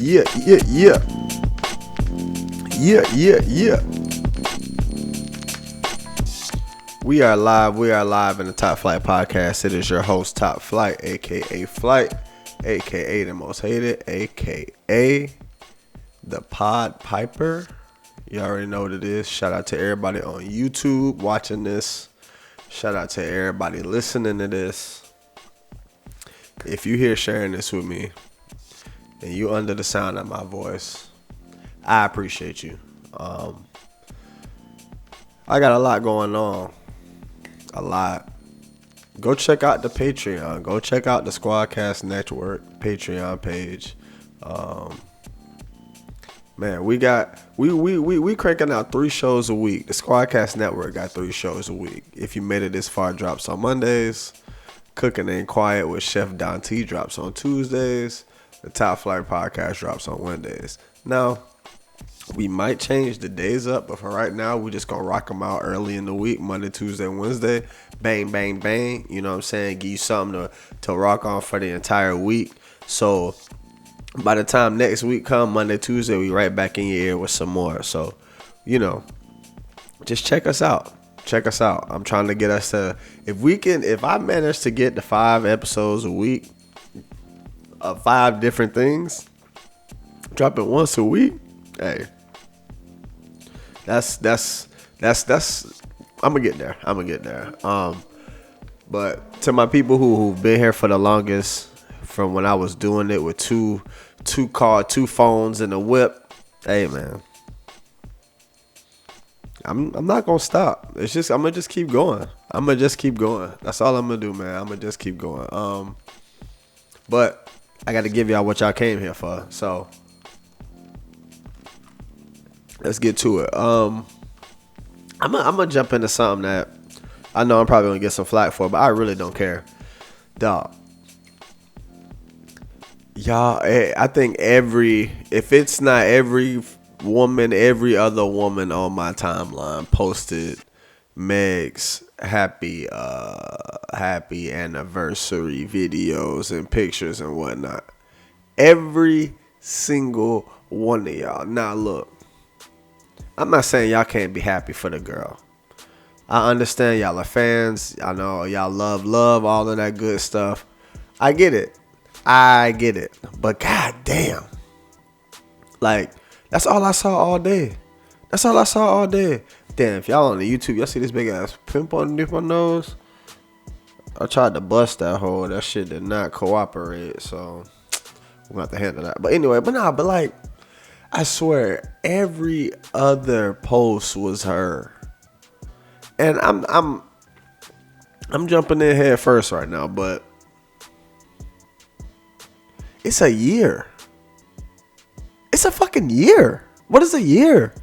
We are live in the TopFlight Podcast. It is your host, TopFlight, aka Flight, aka the most hated, aka the Pod Piper. You already know what it is. Shout out to everybody on YouTube watching this. Shout out to everybody listening to this. If you here sharing this with me and you under the sound of my voice, I appreciate you. I got a lot going on. A lot. Go check out the Patreon. Go check out the SQUADcast Network Patreon page. Man, we cranking out 3 shows a week. The SQUADcast Network got 3 shows a week. If you made it this far, drops on Mondays. Cooking Ain't Quiet with Chef Dante drops on Tuesdays. The TopFlight Podcast drops on Wednesdays. Now, we might change the days up, but for right now, we just gonna rock them out early in the week, Monday, Tuesday, Wednesday. Bang, bang, bang. You know what I'm saying? Give you something to rock on for the entire week. So by the time next week come, Monday, Tuesday, we right back in your ear with some more. So, you know, just check us out. Check us out. I'm trying to get us to, if I manage to get to 5 episodes a week of 5 different things, dropping once a week, hey, that's I'm gonna get there. But to my people who've been here for the longest, from when I was doing it with two phones and a whip, hey man, I'm not gonna stop. It's just I'm gonna just keep going. That's all I'm gonna do, man. I'm gonna just keep going. But I got to give y'all what y'all came here for. So let's get to it. I'm gonna jump into something that I know I'm probably gonna get some flack for, but I really don't care, dog. Y'all, I think if it's not every woman, every other woman on my timeline posted Meg's happy anniversary videos and pictures and whatnot. Every single one of y'all. Now look, I'm not saying y'all can't be happy for the girl. I understand y'all are fans. I know y'all love all of that good stuff. I get it. But goddamn, like, that's all I saw all day. Damn, if y'all on the YouTube, y'all see this big ass pimp underneath my nose? I tried to bust that hole. That shit did not cooperate. So we're gonna have to handle that. But anyway, but like, I swear every other post was her. And I'm jumping in head first right now, but it's a year. It's a fucking year. What is a year?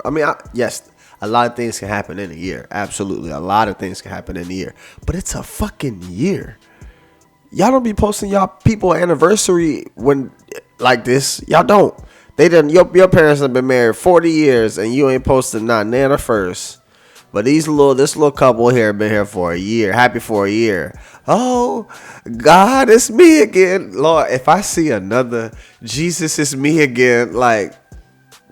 I mean, yes, a lot of things can happen in a year. Absolutely. A lot of things can happen in a year. But it's a fucking year. Y'all don't be posting y'all people anniversary when like this. Y'all don't. They done. Your parents have been married 40 years and you ain't posted not Nana first. But this little couple here been here for a year. Happy for a year. Oh, God, it's me again. Lord, if I see another Jesus, it's me again. Like,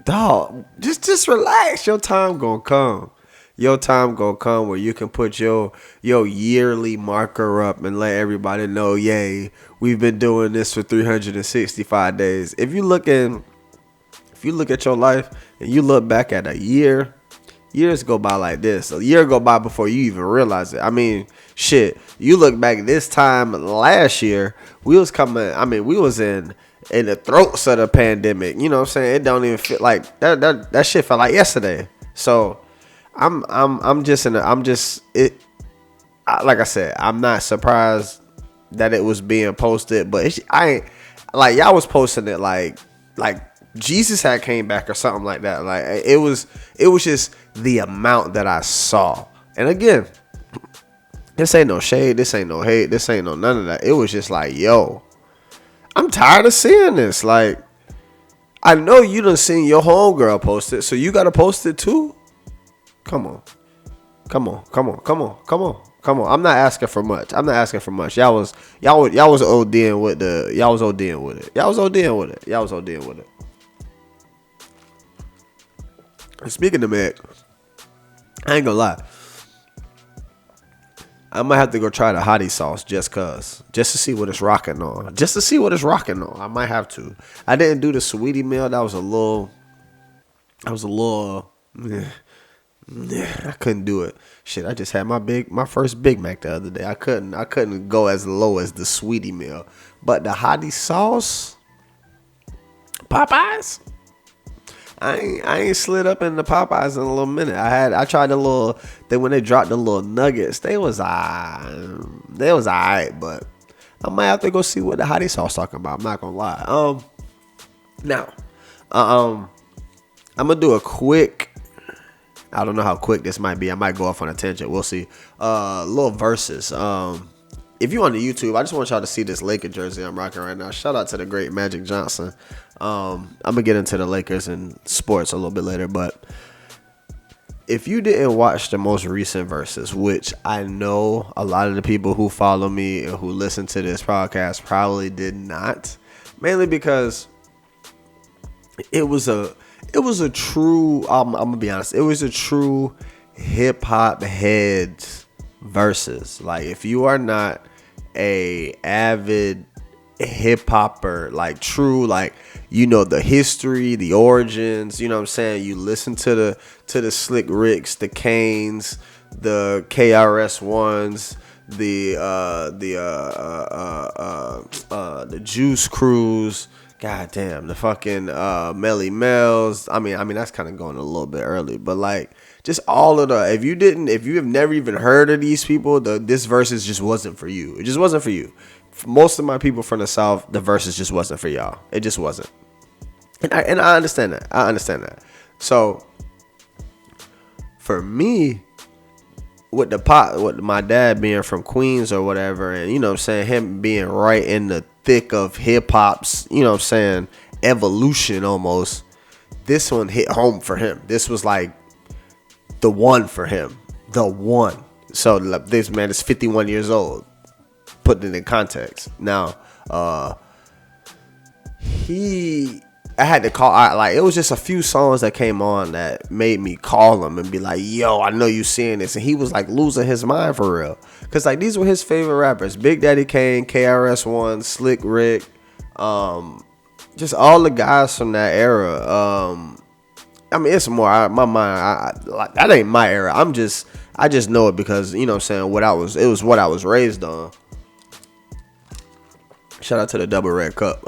dog, just relax. Your time gonna come. Your time gonna come where you can put your yearly marker up and let everybody know, yay, we've been doing this for 365 days. If you look at your life and you look back at a year, years go by like this. A year go by before you even realize it. I mean, shit. You look back this time last year, we was in the throats of the pandemic. You know what I'm saying? It don't even feel like that shit felt like yesterday. So like I said, I'm not surprised that it was being posted, but I ain't like y'all was posting it like Jesus had came back or something like that. Like it was just the amount that I saw. And again, this ain't no shade, this ain't no hate, this ain't no none of that. It was just like, yo, I'm tired of seeing this. Like, I know you done seen your homegirl post it, so you gotta post it too. Come Come on. I'm not asking for much. Y'all was ODing with it. Y'all was ODing with it. And speaking of Meg, I ain't gonna lie. I might have to go try the hottie sauce just to see what it's rocking on. I might have to. I didn't do the sweetie meal. I was a little. I couldn't do it. Shit, I just had my first Big Mac the other day. I couldn't go as low as the sweetie meal. But the hottie sauce, Popeyes. I ain't slid up in the Popeyes in a little minute. I tried the little. Then when they dropped the little nuggets, they was alright, but I might have to go see what the hottie sauce talking about. I'm not gonna lie. Now, I'm gonna do a quick. I don't know how quick this might be. I might go off on a tangent. We'll see. Little verses. If you on the YouTube, I just want y'all to see this Laker jersey I'm rocking right now. Shout out to the great Magic Johnson. I'm gonna get into the Lakers and sports a little bit later, but if you didn't watch the most recent verses, which I know a lot of the people who follow me and who listen to this podcast probably did not, mainly because it was a true, I'm gonna be honest, it was a true hip hop heads versus. Like, if you are not a avid hip hopper, like true, like, you know, the history, the origins, you know what I'm saying? You listen to the Slick Ricks, the Kanes, the KRS Ones, the Juice Crews, goddamn, the fucking Melly Mel's. I mean that's kind of going a little bit early, but like just all of the, if you have never even heard of these people, this versus just wasn't for you. It just wasn't for you. For most of my people from the South, the versus just wasn't for y'all. It just wasn't. And I understand that. So for me, with my dad being from Queens or whatever, and you know what I'm saying, him being right in the thick of hip hop's, you know what I'm saying, evolution almost, this one hit home for him. This was like the one for him. The one. So this man is 51 years old. Putting it in context. Now, I had to call. It was just a few songs that came on that made me call him and be like, "Yo, I know you seeing this," and he was like losing his mind for real, cause like these were his favorite rappers: Big Daddy Kane, KRS One, Slick Rick, just all the guys from that era. I mean, it's more my mind. That ain't my era. I just know it because, you know what I'm saying, it was what I was raised on. Shout out to the double Red Cup.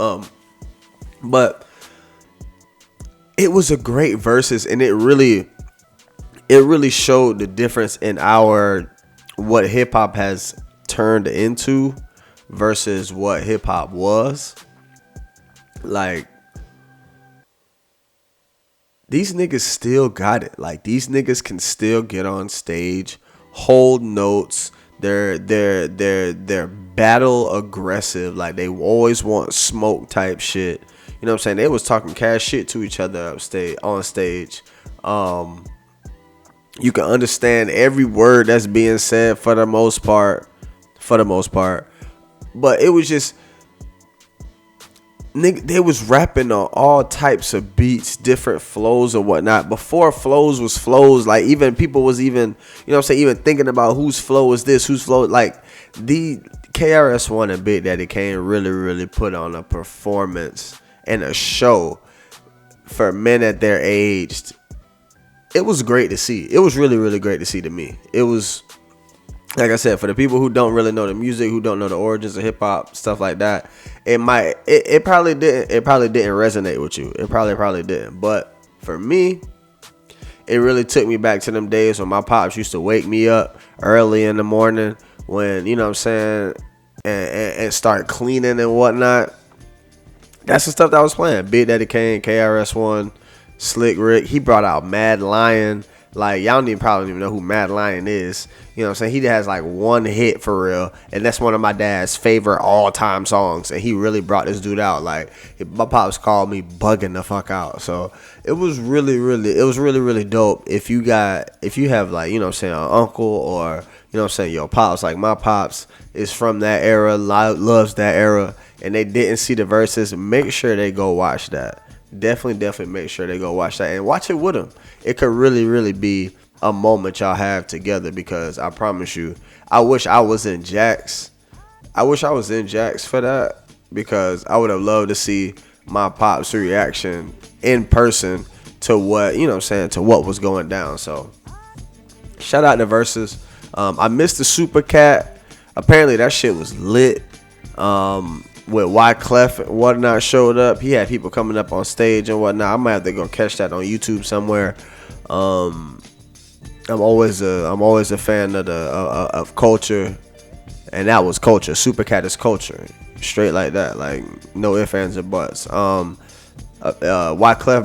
But it was a great versus, and it really showed the difference in what hip hop has turned into versus what hip hop was. Like, these niggas still got it. Like, these niggas can still get on stage, hold notes. They're battle aggressive. Like, they always want smoke type shit. You know what I'm saying? They was talking cash shit to each other on stage. You can understand every word that's being said for the most part. But it was just, nigga, they was rapping on all types of beats, different flows or whatnot. Before flows was flows, like even people was even, you know what I'm saying, even thinking about whose flow is this, whose flow, like the KRS-One and Big Daddy Kane really put on a performance and a show for men at their age. It was great to see. It was really great to see to me. It was, like I said, for the people who don't really know the music, who don't know the origins of hip hop, stuff like that, it probably didn't resonate with you. It probably didn't. But for me, it really took me back to them days when my pops used to wake me up early in the morning when, you know what I'm saying, and start cleaning and whatnot. That's the stuff that I was playing. Big Daddy Kane, KRS-One, Slick Rick. He brought out Mad Lion, Like, y'all probably don't even know who Mad Lion is. You know what I'm saying? He has like one hit for real. And that's one of my dad's favorite all-time songs. And he really brought this dude out. Like, my pops called me bugging the fuck out. So it was really dope. If you have like, you know what I'm saying, an uncle or, you know what I'm saying, your pops. Like, my pops is from that era, loves that era. And they didn't see the verses. Make sure they go watch that. Definitely make sure they go watch that and watch it with them. It could really be a moment y'all have together, because I promise you, I wish I was in Jax. For that, because I would have loved to see my pops' reaction in person to what, you know what I'm saying, to what was going down. So shout out to Verzuz. I missed the Super Cat. Apparently that shit was lit. With Wyclef and whatnot showed up. He had people coming up on stage and whatnot. I might have to go catch that on YouTube somewhere. I'm always a fan of culture, and that was culture. Supercat is culture, straight like that. Like, no ifs, ands, or buts. Wyclef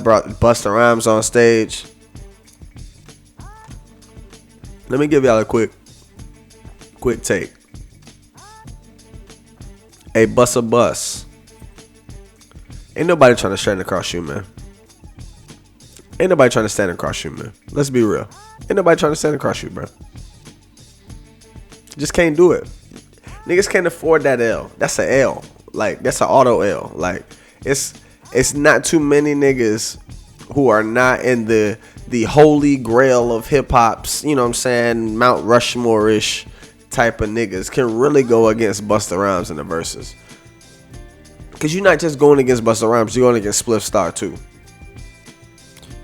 brought Busta Rhymes on stage. Let me give y'all a quick take. Hey, bus. Ain't nobody trying to stand across you, man. Ain't nobody trying to stand across you, man. Let's be real. Ain't nobody trying to stand across you, bro. Just can't do it. Niggas can't afford that L. That's an L. Like, that's an auto L. Like, it's not too many niggas who are not in the holy grail of hip hop's, you know what I'm saying, Mount Rushmore-ish type of niggas can really go against Busta Rhymes in the verses. Because you're not just going against Busta Rhymes, you're going against Spliff Star too.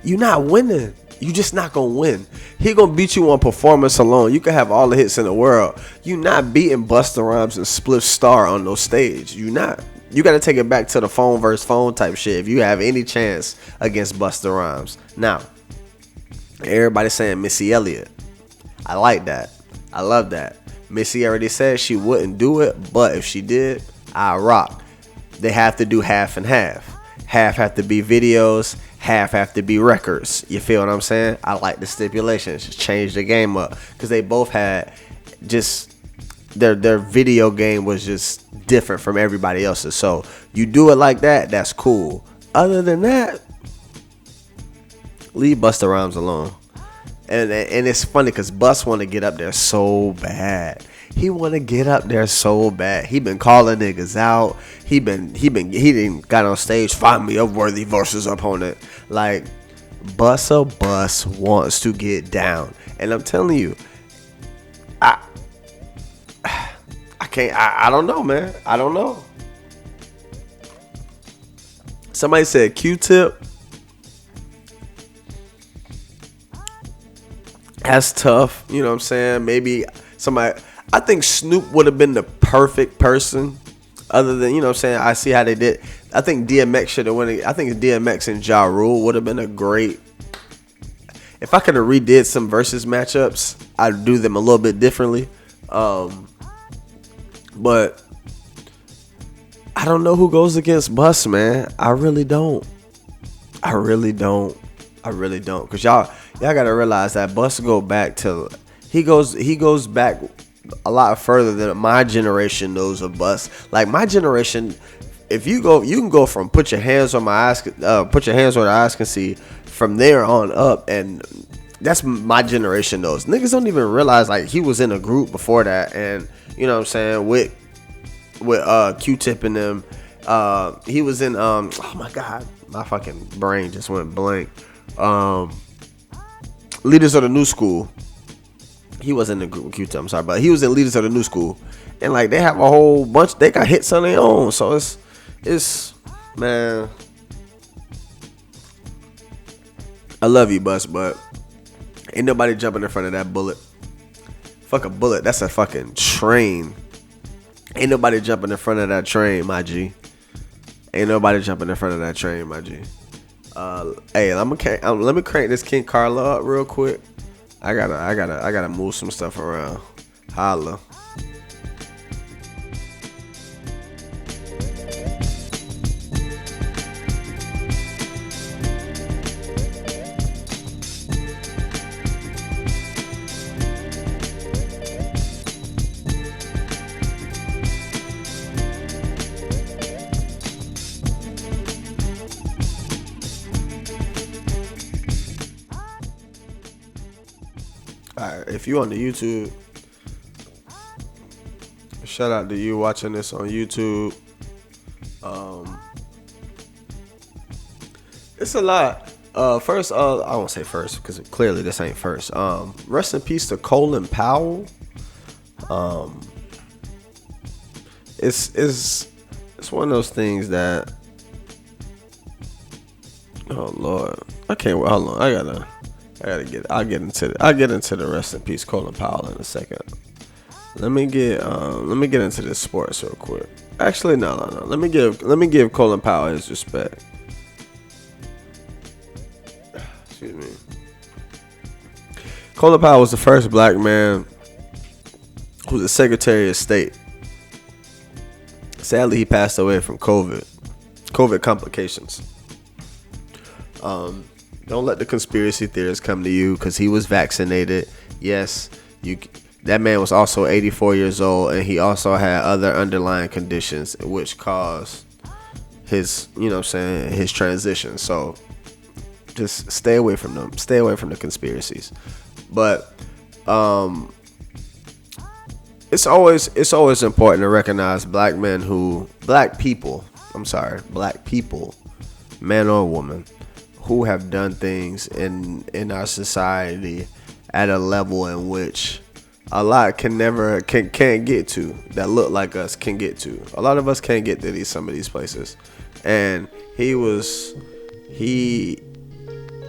You're not winning. You just not going to win. He going to beat you on performance alone. You can have all the hits in the world. You're not beating Busta Rhymes and Spliff Star on no stage. You're not. You got to take it back to the phone versus phone type shit if you have any chance against Busta Rhymes. Now, everybody saying Missy Elliot. I like that. I love that. Missy already said she wouldn't do it, but if she did, I rock. They have to do half and half. Half have to be videos, half have to be records. You feel what I'm saying? I like the stipulations. Just change the game up, because they both had just their video game was just different from everybody else's. So you do it like that, that's cool. Other than that, leave Busta Rhymes alone. And it's funny because Bus want to get up there so bad. He want to get up there so bad. He been calling niggas out. He didn't got on stage. Find me a worthy versus opponent. Like, Bus wants to get down, and I'm telling you, I can't. I don't know, man. I don't know. Somebody said Q-Tip. That's tough, you know what I'm saying? Maybe somebody. I think Snoop would have been the perfect person, other than, you know what I'm saying, I see how they did. I think DMX should have won it. I think DMX and Ja Rule would have been a great. If I could have redid some versus matchups, I'd do them a little bit differently. But I don't know who goes against Bus, man. I really don't. Cause y'all gotta realize that Bus go back to he goes back a lot further than my generation knows of Bus. Like, my generation, if you can go from put your hands on my ass, put your hands where the eyes can see, from there on up, and that's my generation knows. Niggas don't even realize like he was in a group before that, and you know what I'm saying, with Q-Tip and them. He was in oh my god, my fucking brain just went blank. Leaders of the New School. He wasn't in the group with Q-Tip, I'm sorry, but he was in Leaders of the New School, and like they have a whole bunch. They got hits on their own, so it's man. I love you, Bus, but ain't nobody jumping in front of that bullet. Fuck a bullet, that's a fucking train. Ain't nobody jumping in front of that train, my G. Ain't nobody jumping in front of that train, my G. Hey, let me crank this King Carla up real quick. I gotta move some stuff around. Holla. right, if you on the YouTube, shout out to you watching this on YouTube. It's a lot. First, I won't say first because clearly this ain't first. Rest in peace to Colin Powell. It's one of those things that, oh Lord, I can't wait. Hold on, I'll get into the rest in peace Colin Powell in a second. Let me get into this sports real quick. Actually, no. Let me give Colin Powell his respect. Excuse me. Colin Powell was the first black man who was the Secretary of State. Sadly, he passed away from COVID complications. Don't let the conspiracy theorists come to you because he was vaccinated. Yes, that man was also 84 years old, and he also had other underlying conditions which caused his, his transition. So just stay away from them. Stay away from the conspiracies. But it's always important to recognize black people, man or woman, who have done things in our society at a level in which a lot can't get to, that look like us can get to. A lot of us can't get to some of these places. And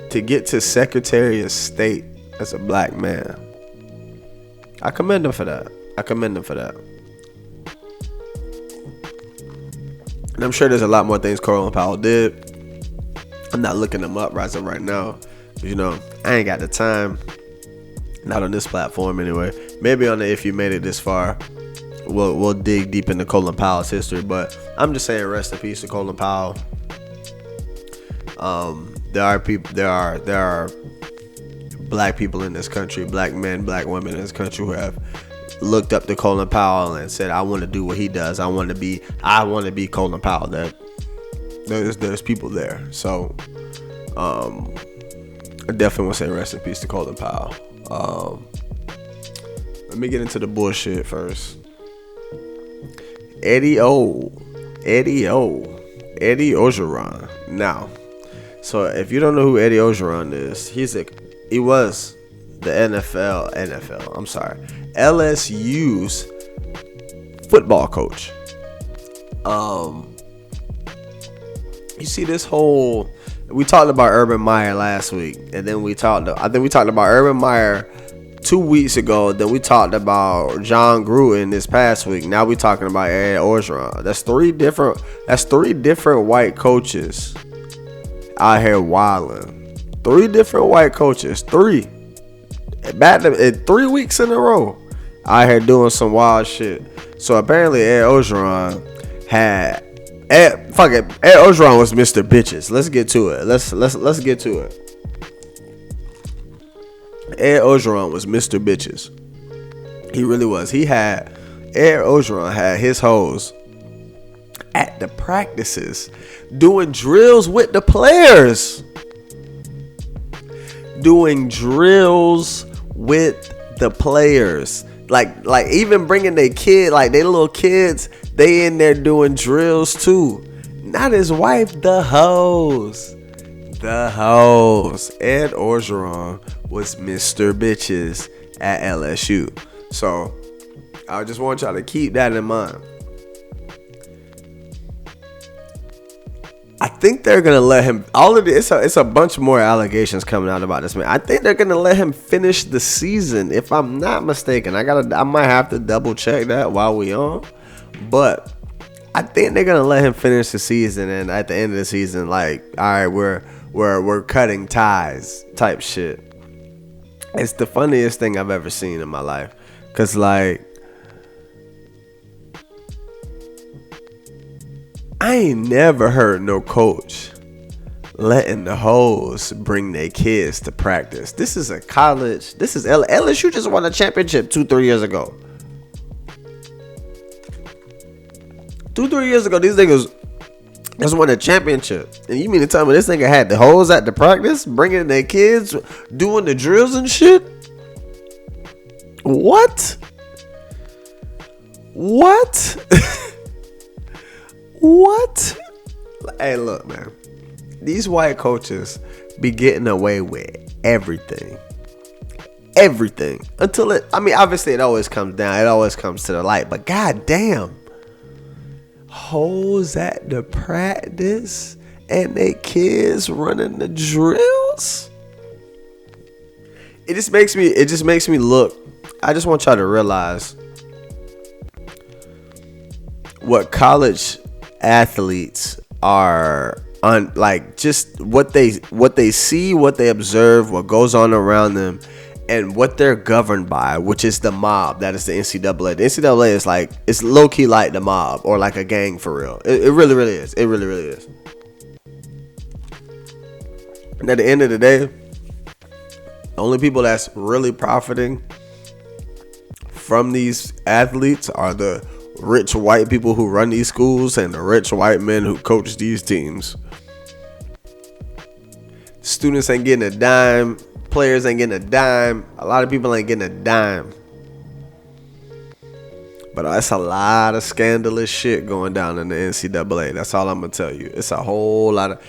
to get to Secretary of State as a black man, I commend him for that. And I'm sure there's a lot more things Colin Powell did. I'm not looking them up right now. I ain't got the time. Not on this platform anyway. Maybe on the If You Made It This Far, we'll dig deep into Colin Powell's history. But I'm just saying, rest in peace to Colin Powell. There are black people in this country, black men, black women in this country who have looked up to Colin Powell and said, I want to do what he does. I want to be Colin Powell. There's people there. So I definitely want to say rest in peace to Colin Powell. Let me get into the bullshit first. Eddie Orgeron. Now, so if you don't know who Eddie Orgeron is, he was the LSU's football coach. You see this whole, we talked about Urban Meyer last week, and then we talked about Urban Meyer 2 weeks ago. Then we talked about John Gruden this past week. Now we're talking about Eddie Orgeron. That's three different white coaches out here wilding. 3 different white coaches. 3 weeks in a row out here doing some wild shit. So apparently Ed Orgeron Ed Orgeron was Mr. Bitches. Let's get to it. Let's get to it. Ed Orgeron was Mr. Bitches. He really was. Ed Orgeron had his hoes at the practices doing drills with the players. Like even bringing their kid, like their little kids, they in there doing drills too. Not his wife, the hoes. Ed Orgeron was Mr. Bitches at LSU. So I just want y'all to keep that in mind. I think they're gonna let him. All of this, it's a bunch more allegations coming out about this man. I think they're gonna let him finish the season, if I'm not mistaken. I might have to double check that while we on, but I think they're gonna let him finish the season, and at the end of the season, like, all right, we're cutting ties type shit. It's the funniest thing I've ever seen in my life, cause like, I ain't never heard no coach letting the hoes bring their kids to practice. This is a college. This is LSU just won a championship 2-3 years ago. 2-3 years ago, these niggas just won a championship. And you mean to tell me this nigga had the hoes at the practice, bringing their kids, doing the drills and shit? What? What? Hey, look, man. These white coaches be getting away with everything. Until obviously it always comes down. It always comes to the light. But goddamn, hoes at the practice and they kids running the drills. It just makes me look. I just want y'all to realize what college athletes are just what they see, what they observe, what goes on around them, and what they're governed by, which is the mob. That is the NCAA. The NCAA is it's low key like the mob or like a gang for real. It really, really is. It really, really is. And at the end of the day, the only people that's really profiting from these athletes are the rich white people who run these schools and the rich white men who coach these teams. Students ain't getting a dime. Players ain't getting a dime. A lot of people ain't getting a dime. But that's a lot of scandalous shit going down in the NCAA. That's all I'm going to tell you. It's a whole lot of...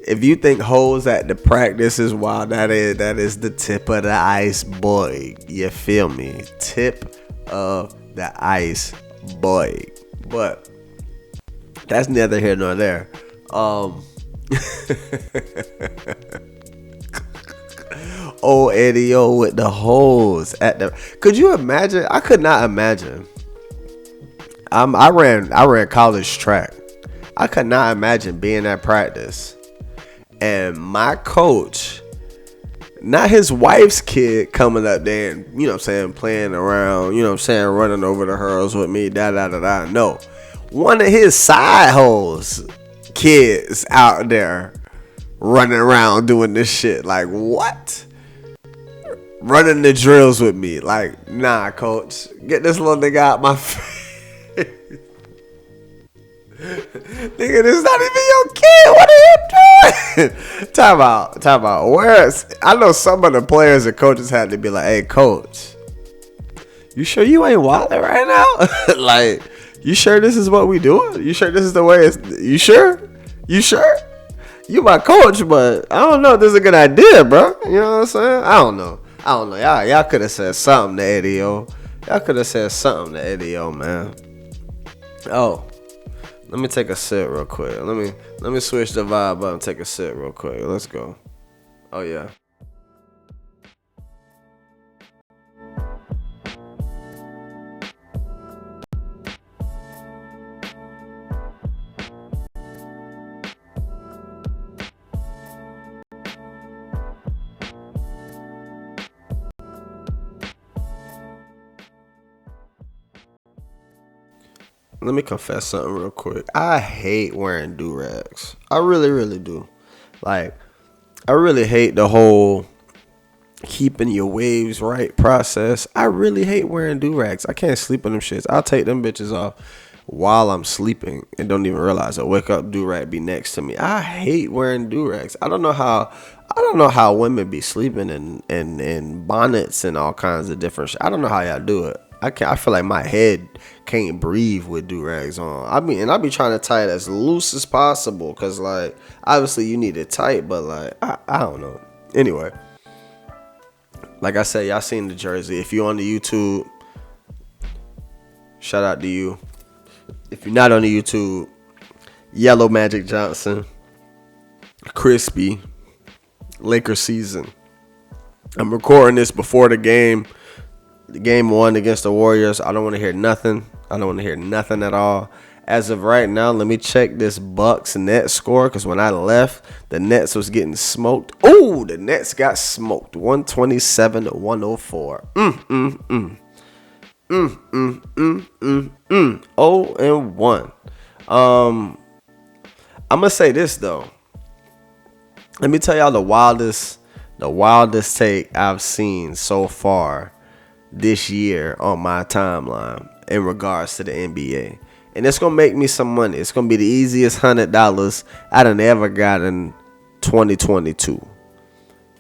If you think hoes at the practice is wild, that is the tip of the iceberg. You feel me? Tip of the iceberg. But that's neither here nor there. Old Eddie O with the hoes at the... Could you imagine? I could not imagine. I ran college track. I could not imagine being at practice and my coach, not his wife's kid, coming up there and, you know what I'm saying, playing around, you know what I'm saying, running over the hurdles with me, da-da-da-da. No. One of his side hoes kids out there running around doing this shit. Like, what? Running the drills with me. Like, nah, coach. Get this little nigga out my face. Nigga, this is not even your kid. What are you doing? Time out. Where's... I know some of the players and coaches had to be like, hey, coach, you sure you ain't wilding right now? Like, you sure this is what we doing? You sure this is the way it's... You sure? You my coach, but I don't know if this is a good idea, bro. You know what I'm saying? I don't know. Y'all could have said something to Eddie O. Man. Oh. Let me take a sip real quick. Let me switch the vibe up and take a sip real quick. Let's go. Oh, yeah. Let me confess something real quick. I hate wearing do-rags. I really, really do. Like, I really hate the whole keeping your waves right process. I really hate wearing do-rags. I can't sleep in them shits. I'll take them bitches off while I'm sleeping and don't even realize I wake up, do-rag be next to me. I hate wearing do-rags. I don't know how women be sleeping in bonnets and all kinds of different shit. I don't know how y'all do it. I feel like my head can't breathe with do-rags on. I be trying to tie it as loose as possible, because, like, obviously you need it tight, but, like, I don't know. Anyway, like I said, y'all seen the jersey. If you're on the YouTube, shout out to you. If you're not on the YouTube, Yellow Magic Johnson, crispy, Lakers season. I'm recording this before the game. The game 1 against the Warriors. I don't want to hear nothing. I don't want to hear nothing at all. As of right now, let me check this Bucks net score, because when I left, the Nets was getting smoked. Oh, the Nets got smoked. 127-104. 0-1. I'm gonna say this though. Let me tell y'all the wildest take I've seen so far this year on my timeline in regards to the NBA. And it's gonna make me some money. It's gonna be the easiest $100 I done ever got in 2022.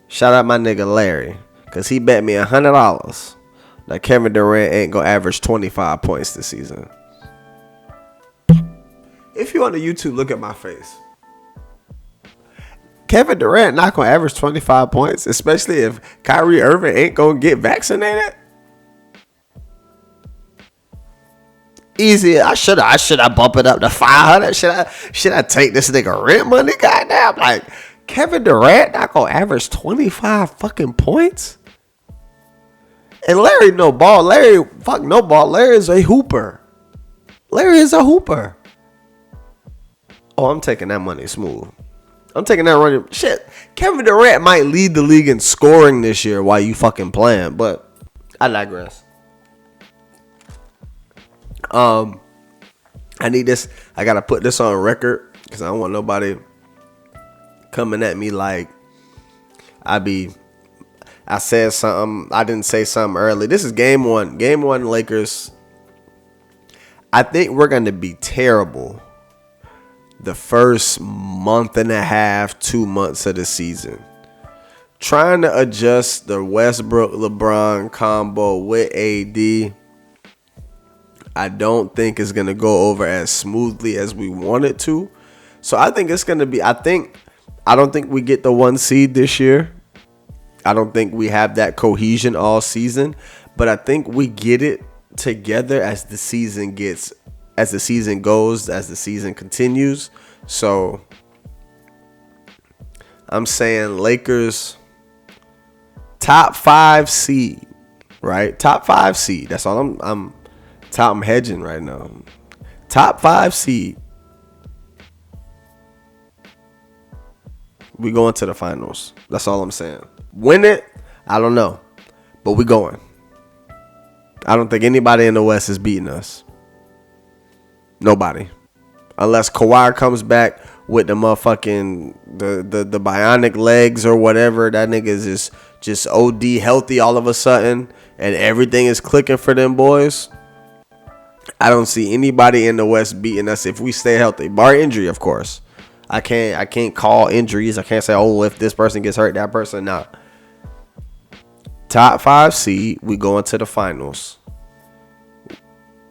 Shout out my nigga Larry, cause he bet me $100 that Kevin Durant ain't gonna average 25 points this season. If you on the YouTube, look at my face. Kevin Durant not gonna average 25 points, especially if Kyrie Irving ain't gonna get vaccinated. Easy. I should bump it up to 500. Should I take this nigga rent money? Goddamn, like Kevin Durant not gonna average 25 fucking points. And Larry no ball. Larry fuck no ball. Larry is a hooper. Larry is a hooper. Oh, I'm taking that money smooth. I'm taking that running. Shit, Kevin Durant might lead the league in scoring this year while you fucking playing, but I digress. I need this. I gotta put this on record because I don't want nobody coming at me like I said something. I didn't say something early. This is game one. Game one, Lakers. I think we're gonna be terrible the first month and a half, 2 months of the season. Trying to adjust the Westbrook-LeBron combo with AD, I don't think it's going to go over as smoothly as we want it to. So I think it's going to be, I don't think we get the 1 seed this year. I don't think we have that cohesion all season. But I think we get it together as the season goes, as the season continues. So I'm saying Lakers top 5 seed, right? Top 5 seed. That's all I'm hedging right now. Top 5 seed. We going to the finals. That's all I'm saying. Win it? I don't know. But we going. I don't think anybody in the West is beating us. Nobody. Unless Kawhi comes back with the motherfucking the bionic legs or whatever. That nigga is just OD healthy all of a sudden and everything is clicking for them boys. I don't see anybody in the West beating us if we stay healthy. Bar injury, of course. I can't call injuries. I can't say, oh, if this person gets hurt, that person not. Top 5 seed, we go into the finals.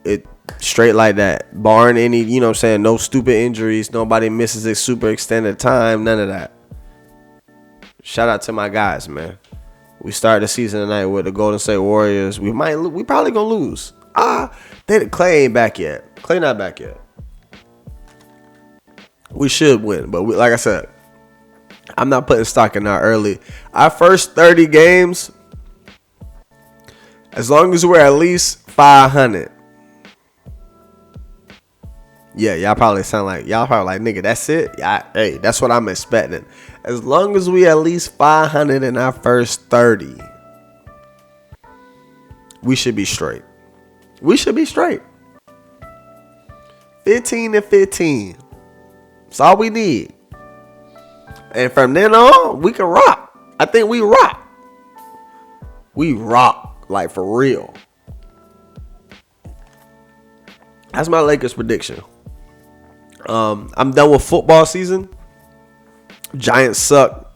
It straight like that. Barring any, you know what I'm saying, no stupid injuries. Nobody misses a super extended time. None of that. Shout out to my guys, man. We start the season tonight with the Golden State Warriors. We probably gonna lose. Clay ain't back yet. Clay not back yet. We should win, but like I said, I'm not putting stock in our early. Our first 30 games, as long as we're at least 500. Yeah, y'all probably like, nigga, that's it? Hey, that's what I'm expecting. As long as we at least 500 in our first 30, we should be straight. We should be straight. 15 and 15. That's all we need. And from then on, we can rock. I think we rock. We rock, like for real. That's my Lakers prediction. I'm done with football season. Giants suck.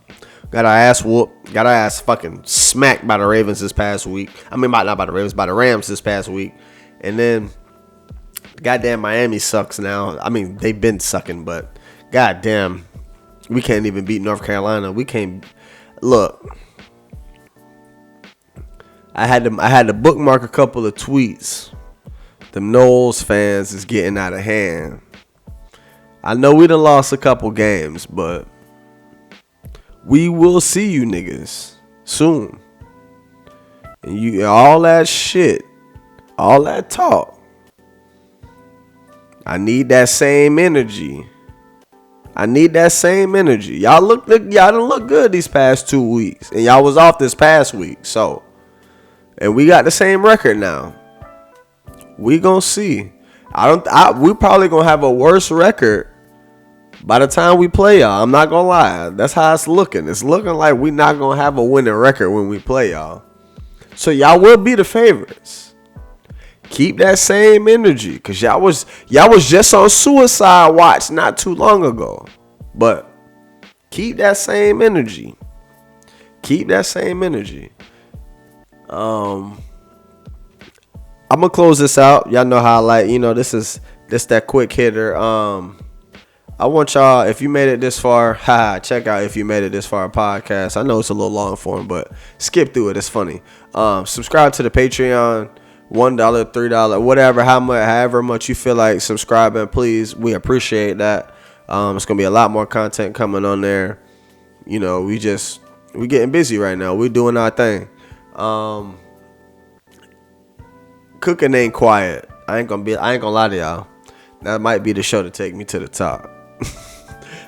Got our ass whooped. Got our ass fucking smacked by the Ravens this past week. I mean, not by the Ravens, by the Rams this past week. And then, goddamn, Miami sucks now. I mean, they've been sucking, but goddamn, we can't even beat North Carolina. We can't. Look, I had to bookmark a couple of tweets. The Knowles fans is getting out of hand. I know we done lost a couple games, but we will see you niggas soon. And you all that shit, all that talk. I need that same energy. Y'all done look good these past 2 weeks, and y'all was off this past week. So, and we got the same record now. We gonna see. We probably gonna have a worse record by the time we play y'all. I'm not gonna lie. That's how it's looking. It's looking like we not gonna have a winning record when we play y'all. So y'all will be the favorites. Keep that same energy, because y'all was just on suicide watch not too long ago. But keep that same energy. I'm gonna close this out. Y'all know how I like, this that quick hitter. I want y'all, if you made it this far, check out If You Made It This Far podcast. I know it's a little long form, but skip through it. It's funny. Subscribe to the Patreon, $1, $3, whatever, however much you feel like subscribing, please. We appreciate that. It's gonna be a lot more content coming on there. We getting busy right now. We're doing our thing. Cooking ain't quiet. I ain't gonna lie to y'all. That might be the show to take me to the top.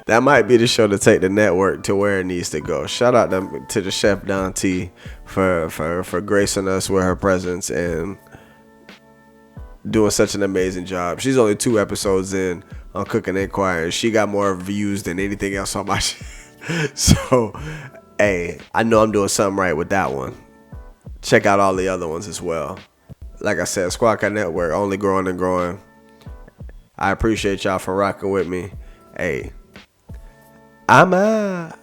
That might be the show to take the network to where it needs to go. Shout out to the chef Don T for gracing us with her presence and doing such an amazing job. She's only 2 episodes in on Cooking Ain't Quiet. She got more views than anything else on my shit. So, hey, I know I'm doing something right with that one. Check out all the other ones as well. Like I said, SQUADcast Network, only growing and growing. I appreciate y'all for rocking with me. Hey, I'm out.